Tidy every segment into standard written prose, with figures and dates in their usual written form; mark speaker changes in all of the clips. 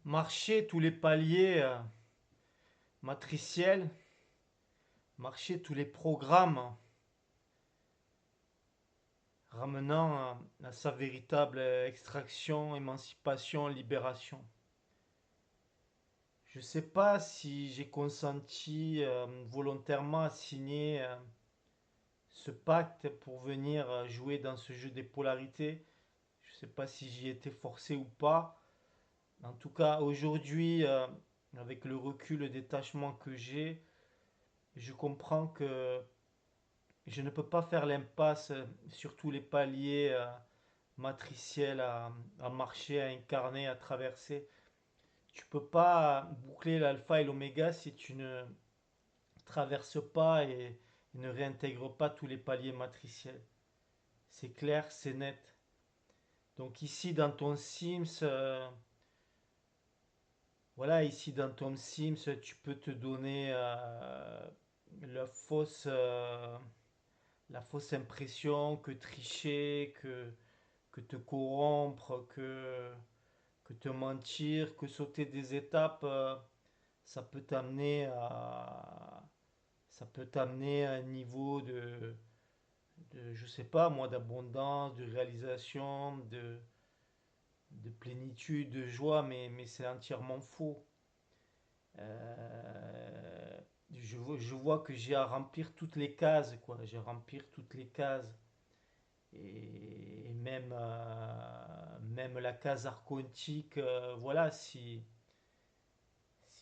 Speaker 1: Marcher tous les paliers matriciels, marcher tous les programmes ramenant à sa véritable extraction, émancipation, libération. Je ne sais pas si j'ai consenti volontairement à signer ce pacte pour venir jouer dans ce jeu des polarités. Je ne sais pas si j'y étais forcé ou pas. En tout cas, aujourd'hui, avec le recul, le détachement que j'ai, je comprends que je ne peux pas faire l'impasse sur tous les paliers matriciels à marcher, à incarner, à traverser. Tu peux pas boucler l'alpha et l'oméga si tu ne traverses pas et ne réintègres pas tous les paliers matriciels. C'est clair, c'est net. Donc ici dans ton Sims, voilà, ici dans ton Sims, tu peux te donner la fausse, euh, la fausse impression que tricher, que te corrompre, que te mentir, que sauter des étapes, ça peut t'amener ça peut t'amener à un niveau je sais pas moi, d'abondance, de réalisation, de plénitude, de joie, mais c'est entièrement faux. Je vois que j'ai à remplir toutes les cases, quoi. J'ai à remplir toutes les cases. Et même, même la case archontique, voilà, si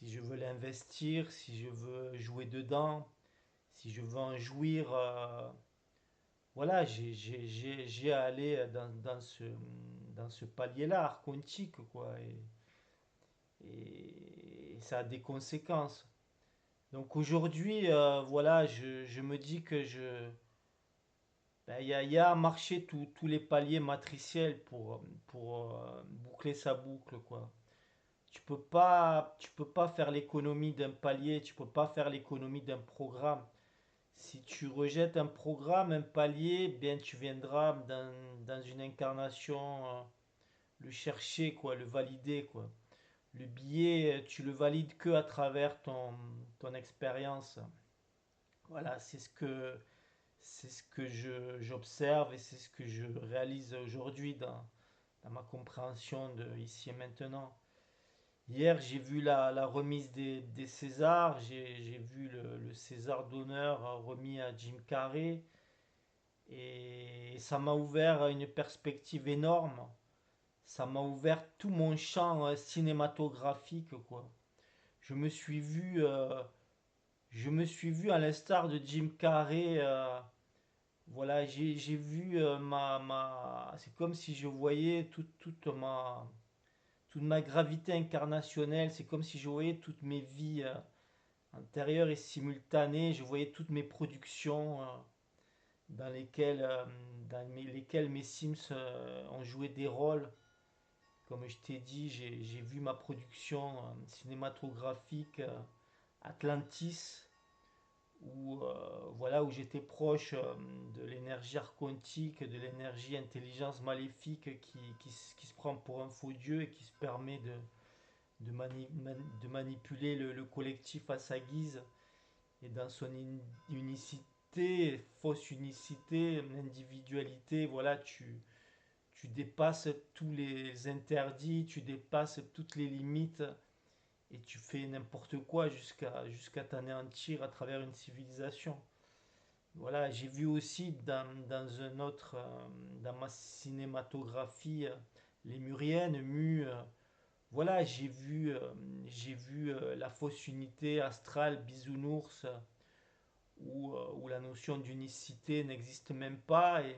Speaker 1: je veux l'investir, si je veux jouer dedans, si je veux en jouir, voilà, j'ai à aller dans ce palier-là, archontique, quoi. Et ça a des conséquences. Donc aujourd'hui, voilà, je me dis que ben, il y a à marcher tous les paliers matriciels pour boucler sa boucle, quoi. Tu peux pas faire l'économie d'un palier, tu peux pas faire l'économie d'un programme. Si tu rejettes un programme, un palier, bien tu viendras dans une incarnation le chercher, quoi, le valider, quoi. Le billet, tu le valides que à travers ton expérience. Voilà, c'est ce que j'observe et c'est ce que je réalise aujourd'hui dans ma compréhension de ici et maintenant. Hier, j'ai vu la remise des Césars, j'ai vu le César d'honneur remis à Jim Carrey et ça m'a ouvert une perspective énorme. Ça m'a ouvert tout mon champ cinématographique, quoi. Je me suis vu, euh, je me suis vu à l'instar de Jim Carrey. Voilà, j'ai vu c'est comme si je voyais toute ma gravité incarnationnelle. C'est comme si je voyais toutes mes vies antérieures et simultanées. Je voyais toutes mes productions dans lesquelles mes Sims ont joué des rôles. Comme je t'ai dit, j'ai vu ma production cinématographique Atlantis, voilà, où j'étais proche de l'énergie archontique, de l'énergie intelligence maléfique qui se prend pour un faux dieu et qui se permet de manipuler le collectif à sa guise et dans son unicité, fausse unicité, individualité, voilà, tu dépasses tous les interdits, tu dépasses toutes les limites et tu fais n'importe quoi jusqu'à t'anéantir à travers une civilisation. Voilà, j'ai vu aussi dans un autre, dans ma cinématographie, les Muriennes, voilà, j'ai vu la fausse unité astrale, bisounours, où la notion d'unicité n'existe même pas et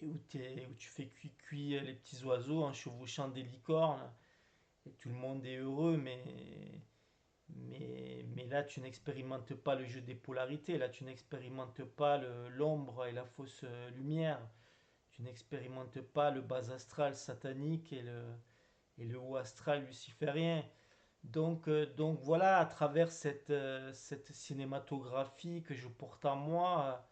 Speaker 1: où tu fais cuit les petits oiseaux en chevauchant des licornes et tout le monde est heureux, mais là, tu n'expérimentes pas le jeu des polarités, là, tu n'expérimentes pas l'ombre et la fausse lumière, tu n'expérimentes pas le bas astral satanique et le haut astral luciférien. Donc voilà, à travers cette cinématographie que je porte en moi,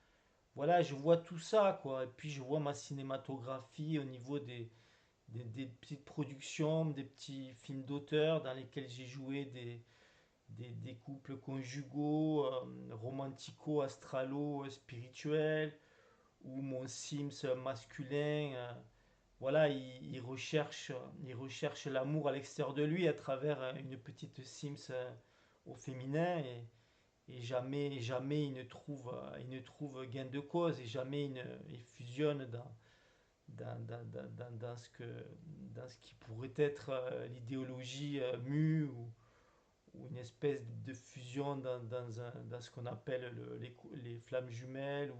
Speaker 1: voilà, je vois tout ça, quoi. Et puis je vois ma cinématographie au niveau des petites productions, des petits films d'auteur dans lesquels j'ai joué des couples conjugaux, romantico-astralo, spirituels, ou mon Sims masculin. Voilà, il recherche l'amour à l'extérieur de lui à travers une petite Sims au féminin. Et jamais, jamais il ne trouve gain de cause et jamais il fusionne dans dans ce qui pourrait être l'idéologie mue ou une espèce de fusion dans ce qu'on appelle les flammes jumelles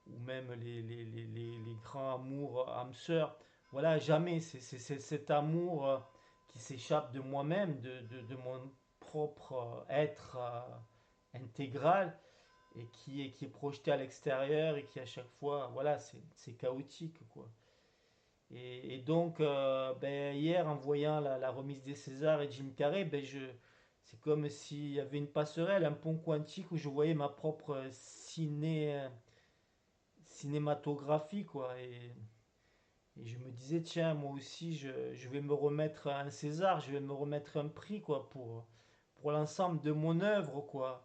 Speaker 1: ou même les grands amours âmes sœurs. Voilà, jamais. C'est cet amour qui s'échappe de moi-même, de mon propre être intégral et qui est projeté à l'extérieur et qui à chaque fois, voilà, c'est chaotique, quoi. Et donc, ben, hier, en voyant la remise des Césars et Jim Carrey, ben, c'est comme s'il y avait une passerelle, un pont quantique où je voyais ma propre cinématographie, quoi. Et je me disais, tiens, moi aussi, je vais me remettre un César, je vais me remettre un prix, quoi, pour l'ensemble de mon œuvre, quoi.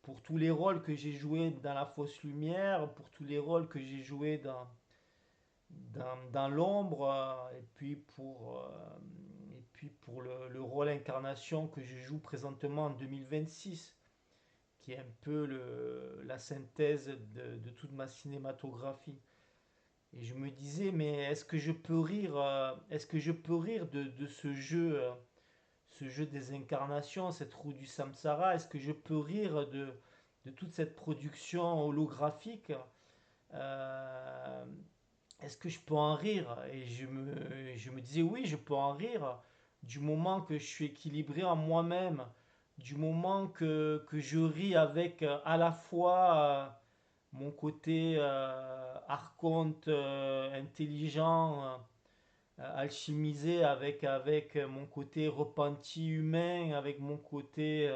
Speaker 1: Pour tous les rôles que j'ai joués dans La Fausse Lumière, pour tous les rôles que j'ai joués dans l'ombre, et puis pour le rôle incarnation que je joue présentement en 2026, qui est un peu la synthèse de toute ma cinématographie. Et je me disais, mais est-ce que je peux rire de ce jeu des incarnations, cette roue du samsara? Est-ce que je peux rire de toute cette production holographique? Euh, Est-ce que je peux en rire? Et je me disais, oui, je peux en rire du moment que je suis équilibré en moi-même, du moment que je ris avec à la fois mon côté archonte, intelligent, alchimisé avec mon côté repenti humain, avec mon côté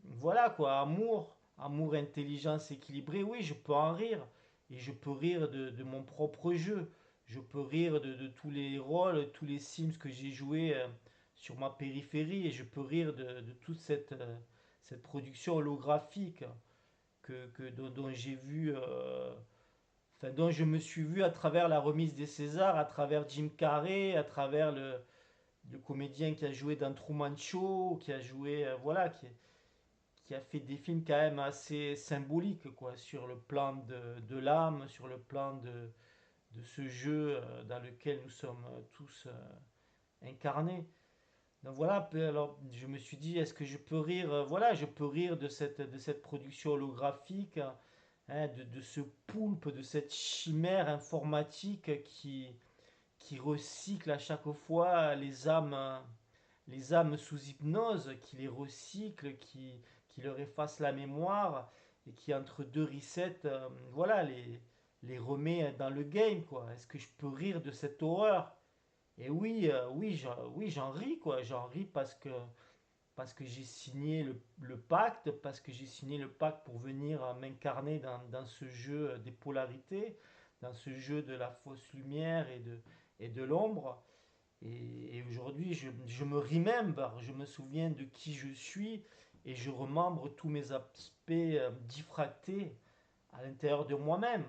Speaker 1: voilà quoi, amour, intelligence équilibrée, oui, je peux en rire. Et je peux rire de mon propre jeu. Je peux rire de tous les rôles, tous les Sims que j'ai joués sur ma périphérie. Et je peux rire de toute cette production holographique dont j'ai vu, enfin, dont je me suis vu à travers la remise des Césars, à travers Jim Carrey, à travers le comédien qui a joué dans Truman Show, qui a joué, voilà, qui a fait des films quand même assez symboliques, quoi, sur le plan de l'âme, sur le plan de ce jeu dans lequel nous sommes tous incarnés. Donc voilà, alors je me suis dit, est-ce que je peux rire, voilà, je peux rire de cette production holographique, hein, de ce poulpe, de cette chimère informatique qui recycle à chaque fois les âmes sous hypnose, qui les recycle, qui leur efface la mémoire et qui entre deux resets, voilà, les remet dans le game, quoi. Est-ce que je peux rire de cette horreur? Et oui, oui, j'en ris, quoi. J'en ris parce que j'ai signé le pacte, parce que j'ai signé le pacte pour venir m'incarner dans ce jeu des polarités, dans ce jeu de la fausse lumière et de l'ombre. Et aujourd'hui, je me remember, je me souviens de qui je suis et je remembre tous mes aspects diffractés à l'intérieur de moi-même.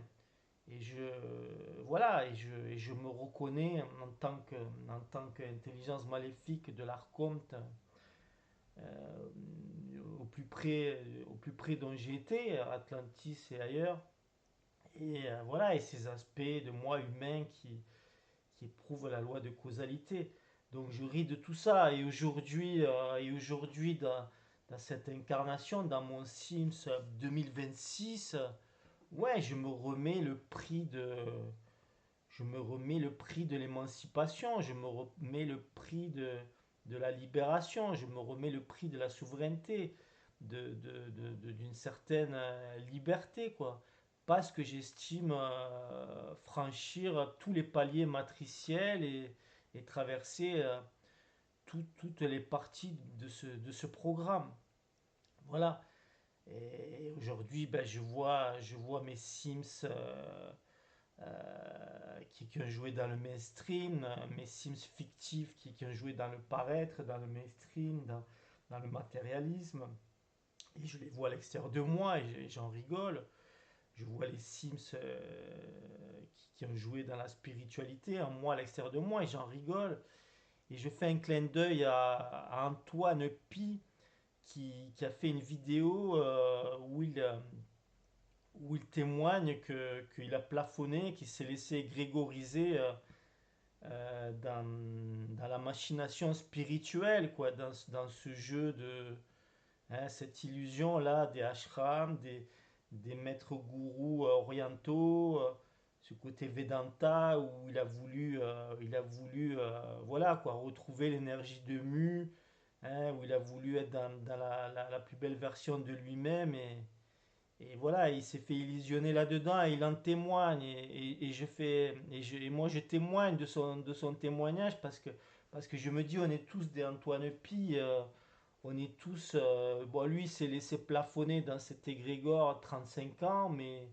Speaker 1: Et voilà, et je me reconnais en tant qu'intelligence maléfique de l'archonte au plus près dont j'ai été, à Atlantis et ailleurs. Et voilà, et ces aspects de moi humain qui éprouvent la loi de causalité. Donc je ris de tout ça. Et aujourd'hui dans cette incarnation, dans mon Sims 2026, ouais, je me remets le prix de l'émancipation, je me remets le prix de la libération, je me remets le prix de la souveraineté, d'une certaine liberté, quoi. Parce que j'estime franchir tous les paliers matriciels et traverser toutes les parties de ce programme. Voilà. Et aujourd'hui, ben, je vois mes Sims qui ont joué dans le mainstream, mes Sims fictifs qui ont joué dans le paraître, dans le mainstream, dans le matérialisme. Et je les vois à l'extérieur de moi et j'en rigole. Je vois les Sims qui ont joué dans la spiritualité en moi, à l'extérieur de moi, et j'en rigole. Et je fais un clin d'œil à Antoine Pi qui a fait une vidéo où il témoigne qu'il a plafonné, qu'il s'est laissé grégoriser dans la machination spirituelle, quoi, dans ce jeu de, hein, cette illusion-là des ashrams, des maîtres gourous orientaux, ce côté Vedanta où il a voulu voilà, quoi, retrouver l'énergie de Mu, hein, où il a voulu être dans la plus belle version de lui-même et voilà, il s'est fait illusionner là-dedans et il en témoigne. Et moi, je témoigne de son témoignage parce que je me dis, on est tous des Antoine Pi. On est tous. Bon, lui, il s'est laissé plafonner dans cet égrégore à 35 ans, mais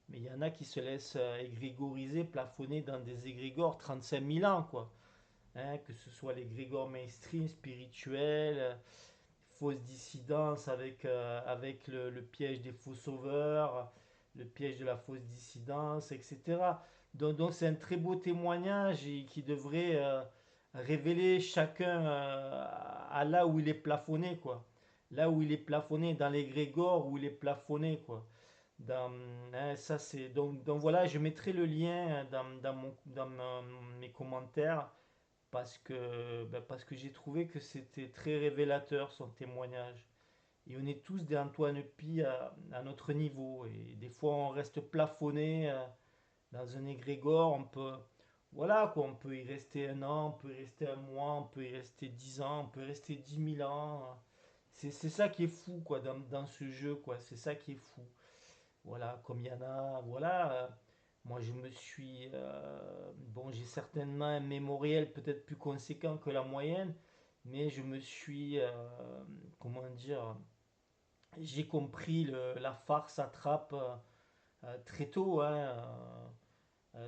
Speaker 1: il y en a qui se laissent égrégoriser, plafonner dans des égrégores 35 000 ans, quoi. Hein, que ce soit l'égrégore mainstream, spirituel, fausse dissidence avec le piège des faux sauveurs, le piège de la fausse dissidence, etc. Donc c'est un très beau témoignage qui devrait révéler chacun à là où il est plafonné, quoi. Là où il est plafonné, dans l'égrégore où il est plafonné, quoi. Dans, hein, ça c'est donc voilà, je mettrai le lien mes commentaires parce que j'ai trouvé que c'était très révélateur son témoignage. Et on est tous des Antoine Pi à notre niveau. Et des fois, on reste plafonné dans un égrégore. On peut, voilà quoi, on peut y rester un an, on peut y rester un mois, on peut y rester 10 ans, on peut y rester 10 000 ans. C'est ça qui est fou quoi dans ce jeu quoi. C'est ça qui est fou. Voilà, comme il y en a, voilà. Moi, je me suis. Bon, j'ai certainement un mémoriel peut-être plus conséquent que la moyenne, mais je me suis. Comment dire. J'ai compris la farce attrape très tôt. Hein,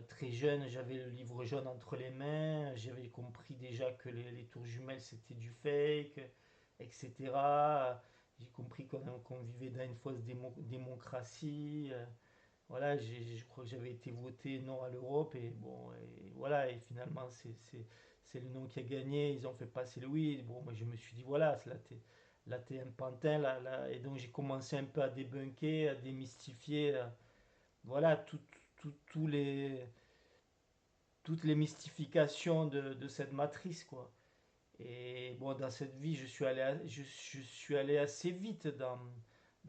Speaker 1: très jeune, j'avais le livre jaune entre les mains. J'avais compris déjà que les tours jumelles c'était du fake, etc. J'ai compris qu'on vivait dans une fausse démocratie. Voilà, je crois que j'avais été voté non à l'Europe et bon, et voilà, et finalement c'est le non qui a gagné, ils ont fait passer le oui. Bon, moi je me suis dit, voilà, là t'es un pantin, et donc j'ai commencé un peu à débunker, à démystifier, voilà, tous toutes les mystifications de cette matrice, quoi. Et bon, dans cette vie, je suis allé assez vite dans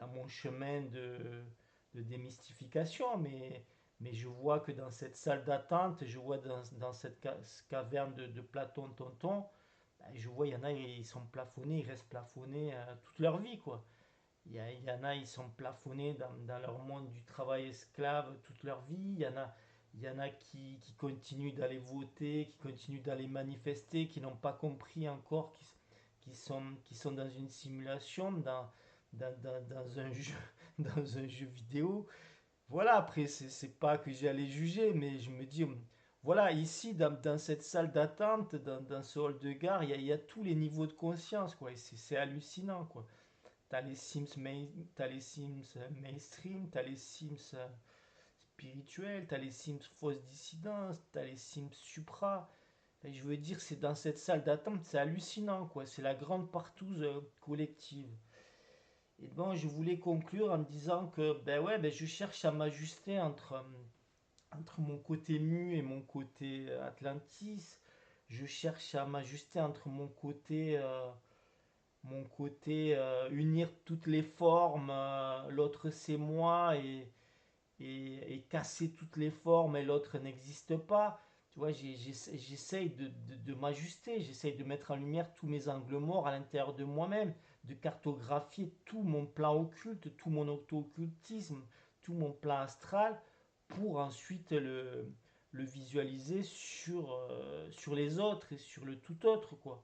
Speaker 1: mon chemin de démystification, mais je vois que dans cette salle d'attente, je vois dans cette caverne de Platon Tonton, ben, je vois, il y en a, ils sont plafonnés, ils restent plafonnés toute leur vie, quoi. Il y en a, ils sont plafonnés dans leur monde du travail esclave toute leur vie. Il y en a qui continuent d'aller voter, qui continuent d'aller manifester, qui n'ont pas compris encore, qui sont dans une simulation, dans un jeu, dans un jeu vidéo. Voilà, après, c'est pas que j'ai à les juger, mais je me dis, voilà, ici, dans cette salle d'attente, dans ce hall de gare, il y a tous les niveaux de conscience, quoi. Et c'est hallucinant, quoi. T'as les Sims mainstream, t'as les Sims spirituels, t'as les Sims fausse dissidence, t'as les Sims supra. Et je veux dire, c'est dans cette salle d'attente, c'est hallucinant, quoi. C'est la grande partouze collective. Et bon, je voulais conclure en me disant que, ben ouais, ben je cherche à m'ajuster entre mon côté mu et mon côté Atlantis. Je cherche à m'ajuster entre mon côté unir toutes les formes, l'autre c'est moi et casser toutes les formes et l'autre n'existe pas. Tu vois, j'essaye de m'ajuster, j'essaye de mettre en lumière tous mes angles morts à l'intérieur de moi-même, de cartographier tout mon plan occulte, tout mon auto-occultisme, tout mon plan astral pour ensuite le visualiser sur les autres et sur le tout autre, quoi.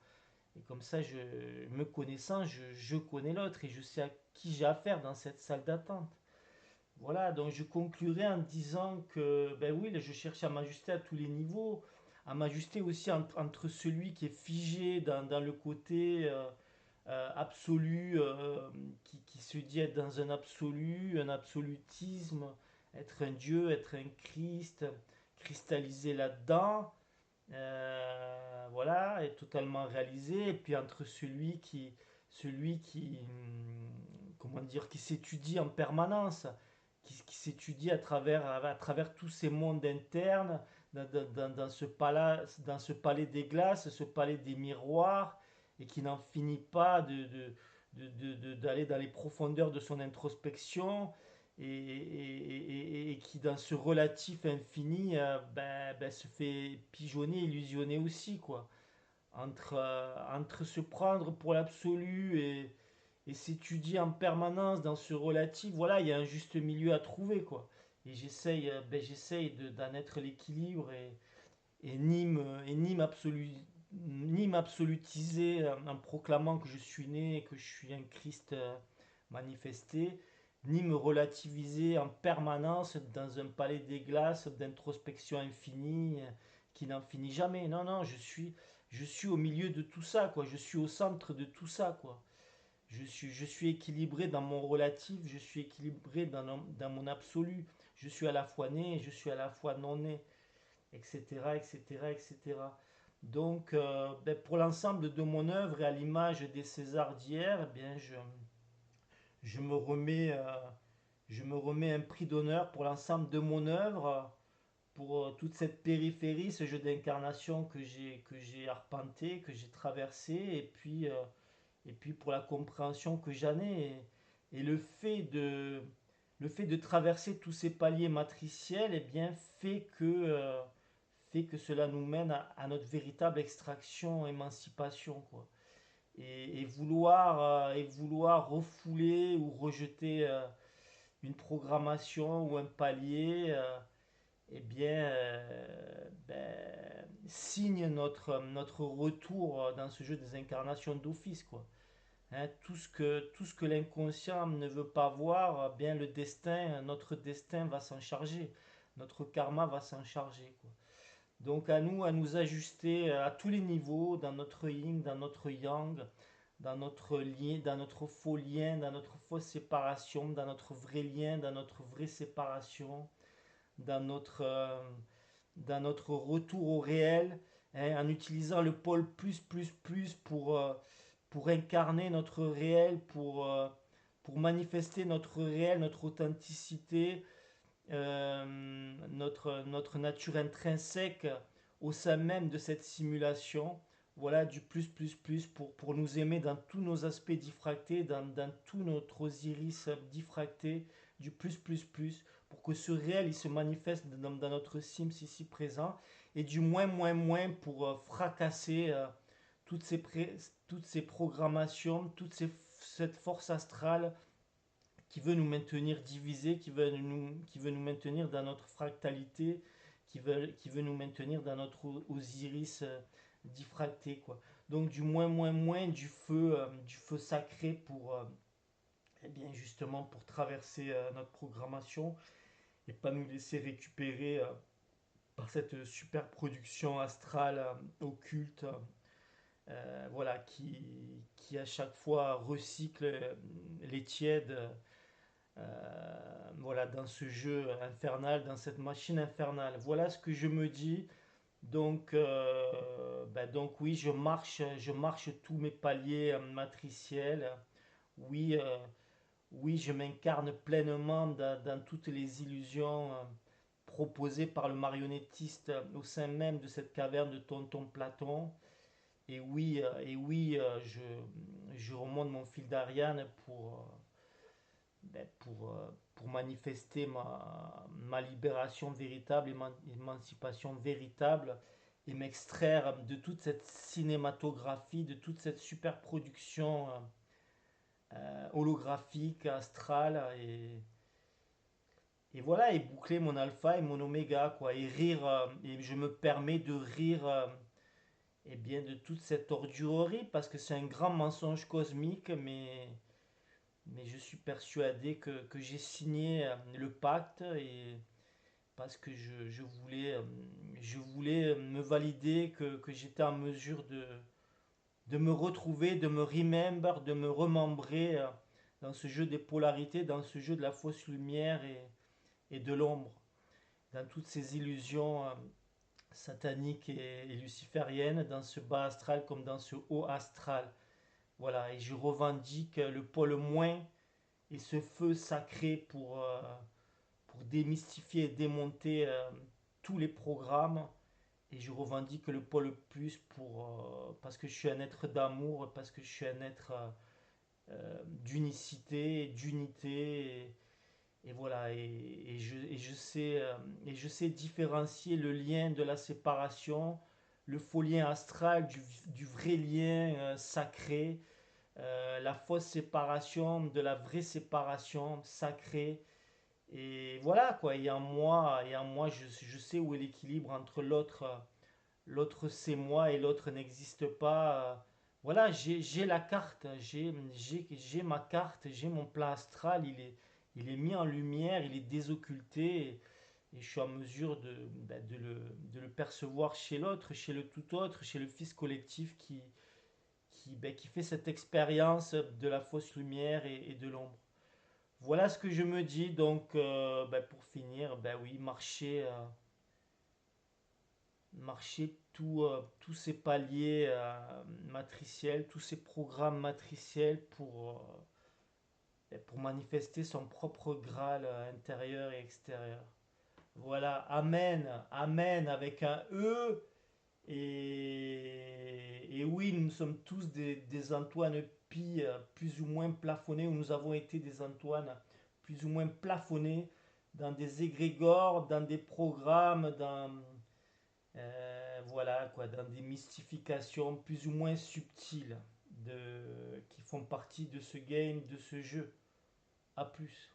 Speaker 1: Et comme ça, me connaissant, je connais l'autre et je sais à qui j'ai affaire dans cette salle d'attente. Voilà, donc je conclurai en disant que, ben oui, je cherche à m'ajuster à tous les niveaux, à m'ajuster aussi entre celui qui est figé dans le côté absolu, qui se dit être dans un absolu, un absolutisme, être un Dieu, être un Christ, cristallisé là-dedans, voilà, est totalement réalisé, et puis entre comment dire, qui s'étudie en permanence, qui s'étudie à travers tous ces mondes internes, dans ce palais des glaces, ce palais des miroirs, et qui n'en finit pas d'aller dans les profondeurs de son introspection, et qui dans ce relatif infini se fait pigeonner, illusionner aussi, quoi. Entre se prendre pour l'absolu et s'étudier en permanence dans ce relatif, voilà, il y a un juste milieu à trouver, quoi. Et d'en être l'équilibre, ni m'absolutiser en proclamant que je suis né, que je suis un Christ manifesté, ni me relativiser en permanence dans un palais des glaces d'introspection infinie qui n'en finit jamais. Non, non, je suis au milieu de tout ça, quoi. Je suis au centre de tout ça, quoi. Je suis équilibré dans mon relatif, je suis équilibré dans mon absolu. Je suis à la fois né et je suis à la fois non né, etc., etc., etc. Donc, pour l'ensemble de mon œuvre et à l'image des Césars d'hier, eh bien, je me remets, euh, je me remets un prix d'honneur pour l'ensemble de mon œuvre, pour toute cette périphérie, ce jeu d'incarnation que j'ai arpenté, que j'ai traversé, et puis pour la compréhension que j'en ai. Et le fait de traverser tous ces paliers matriciels, eh bien, fait que cela nous mène à notre véritable extraction, émancipation, quoi. Et vouloir refouler ou rejeter une programmation ou un palier, eh bien, signe notre retour dans ce jeu des incarnations d'office, quoi. Hein, tout ce que l'inconscient ne veut pas voir, bien notre destin va s'en charger, notre karma va s'en charger, quoi. Donc à nous, à nous ajuster à tous les niveaux, dans notre yin, dans notre yang, dans notre lien, dans notre faux lien, dans notre fausse séparation, dans notre vrai lien, dans notre vraie séparation, dans notre, euh, dans notre retour au réel, hein, en utilisant le pôle plus, plus, plus pour incarner notre réel, pour manifester notre réel, notre authenticité, notre nature intrinsèque au sein même de cette simulation. Voilà, du plus, plus, plus, pour nous aimer dans tous nos aspects diffractés, dans tous notre iris diffracté, du plus, plus, plus, pour que ce réel il se manifeste dans notre Sims ici présent, et du moins, moins, moins pour fracasser toutes ces, toutes ces programmations, cette force astrale qui veut nous maintenir divisés, qui veut nous maintenir dans notre fractalité, qui veut nous maintenir dans notre Osiris diffracté, quoi. Donc du moins, moins, moins du feu sacré eh bien justement pour traverser notre programmation et pas nous laisser récupérer par cette super production astrale occulte, voilà, qui à chaque fois recycle les tièdes, voilà, dans ce jeu infernal, dans cette machine infernale. Voilà ce que je me dis. Donc oui, je marche tous mes paliers matriciels. Oui, oui, je m'incarne pleinement dans toutes les illusions proposées par le marionnettiste au sein même de cette caverne de Tonton Platon. Et oui, je remonte mon fil d'Ariane pour manifester ma libération véritable et ma émancipation véritable, et m'extraire de toute cette cinématographie, de toute cette super production holographique, astrale, et voilà, et boucler mon alpha et mon oméga, quoi, et rire, et je me permets de rire, eh bien, de toute cette ordure horrible, parce que c'est un grand mensonge cosmique, mais je suis persuadé que j'ai signé le pacte et parce que je voulais me valider que j'étais en mesure de me retrouver, de me remember, de me remembrer dans ce jeu des polarités, dans ce jeu de la fausse lumière et de l'ombre, dans toutes ces illusions sataniques et lucifériennes, dans ce bas astral comme dans ce haut astral. Voilà, et je revendique le pôle moins et ce feu sacré pour démystifier et démonter tous les programmes. Et je revendique le pôle plus parce que je suis un être d'amour, parce que je suis un être d'unicité, d'unité. Et voilà, et je sais différencier le lien de la séparation, le faux lien astral du vrai lien sacré, la fausse séparation de la vraie séparation sacrée. Et voilà quoi, et en moi je sais où est l'équilibre entre l'autre c'est moi et l'autre n'existe pas. Voilà, j'ai la carte, j'ai ma carte, j'ai mon plan astral, il est mis en lumière, il est désocculté et je suis en mesure de le percevoir chez l'autre, chez le tout autre, chez le fils collectif qui fait cette expérience de la fausse lumière et de l'ombre. Voilà ce que je me dis, donc pour finir, oui, marcher tous ces paliers matriciels, tous ces programmes matriciels pour manifester son propre Graal intérieur et extérieur. Voilà, Amen, Amen avec un E. Et oui, nous sommes tous des Antoine Pi plus ou moins plafonnés, ou nous avons été des Antoine plus ou moins plafonnés dans des égrégores, dans des programmes, voilà quoi, dans des mystifications plus ou moins subtiles qui font partie de ce game, de ce jeu. A plus.